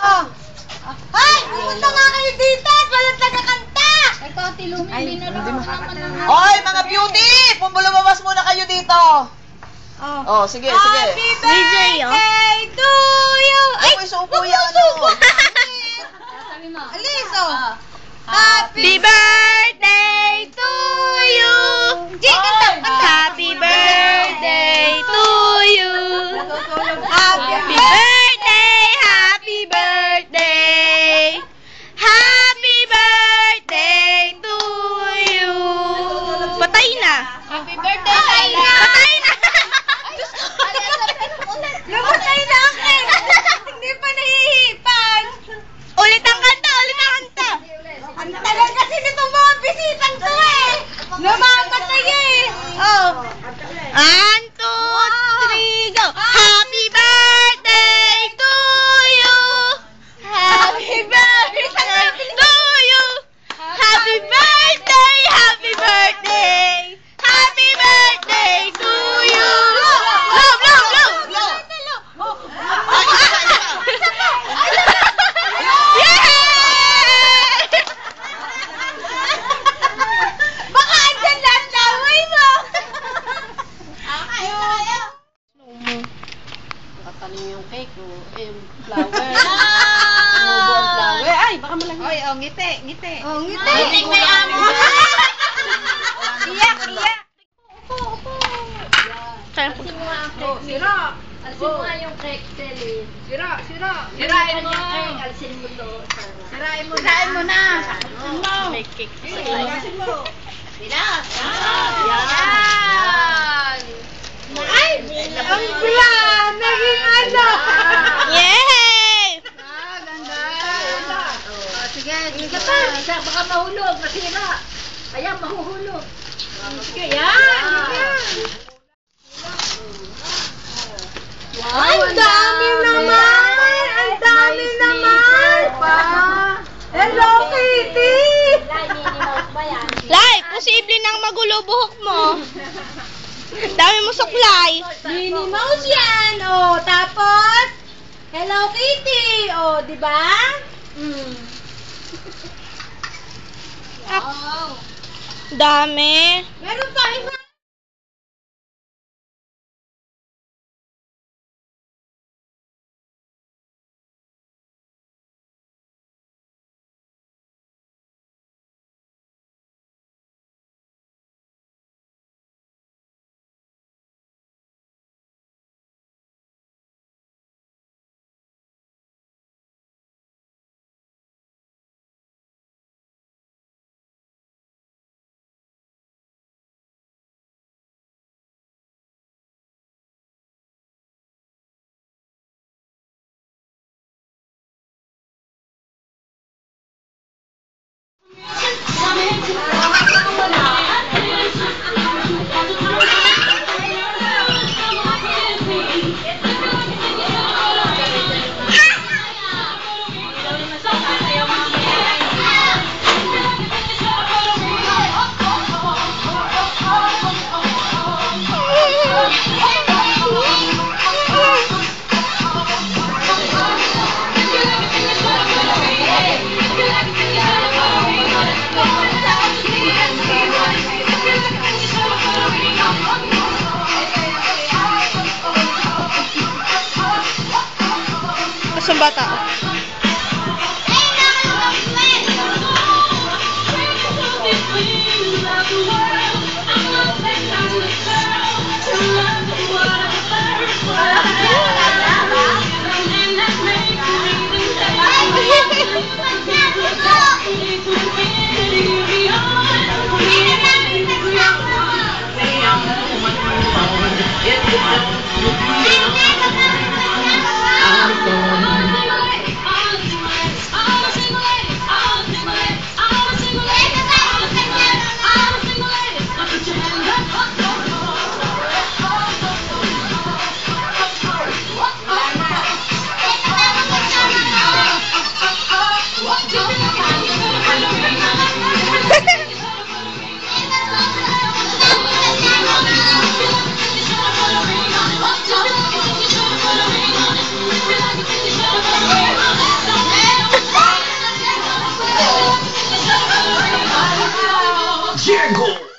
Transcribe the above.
Oh. Ay! Pumunta nga kayo dito! Walang taga-kanta! Ito, Tilumi, binalaw naman ng... Oy, mga beauty! Lumabas muna kayo dito. Oh, sige, sige. Happy birthday to you! Ay, may supo yan, ano? Sabi mo. Alis, oh. Happy birthday to you! Happy birthday to you! Happy birthday! Happy birthday! Happy birthday to you! Patay na! Happy birthday, Patay na! Patay na! Namatay na akin! Hindi pa nahihipan! Ulit ang kanta! Ulit ang kanta! Ang tagal kasi nitong mga bisitang to eh! Namamatay eh! Oh! 1, 2, 3, go! Happy birthday to you! Happy birthday to you! Happy birthday! Happy birthday! Happy birthday to you! Blow! Blow! Blow! Blow! Baka andyan lang laway mo! Nakataling yung cake, yung flower. Inubo ang flower. Ay, baka malaki. Oy, oh, ngiti, ngiti. Oh, ngiti. Ngiting may amo. Iyak, iyak. Alisin mo nga ang cake. Sira. Alisin mo nga yung cake, Selly. Sira. Sirain mo yung cake. Alisin mo to. Sirain mo na. May cake. Alisin mo. Bilas. Yan. Ay! Ang bula! Naging ano! Yay! Ganda! Sige, Isa pa. Isa, baka mahulog. Masira. Ayan, mahuhulog. sige, yan! Wow, ang dami naman! Ang dami naman! Hello, Kitty! Lai, Minnie Mouse ba yan? Lai, posible nang magulo buhok mo. Dami mo suklay. Minnie Mouse yan. Oh, tapos, Hello Kitty. Oh, di ba? Wow. Dami. Meron pa iba. Kasang bata? Diego!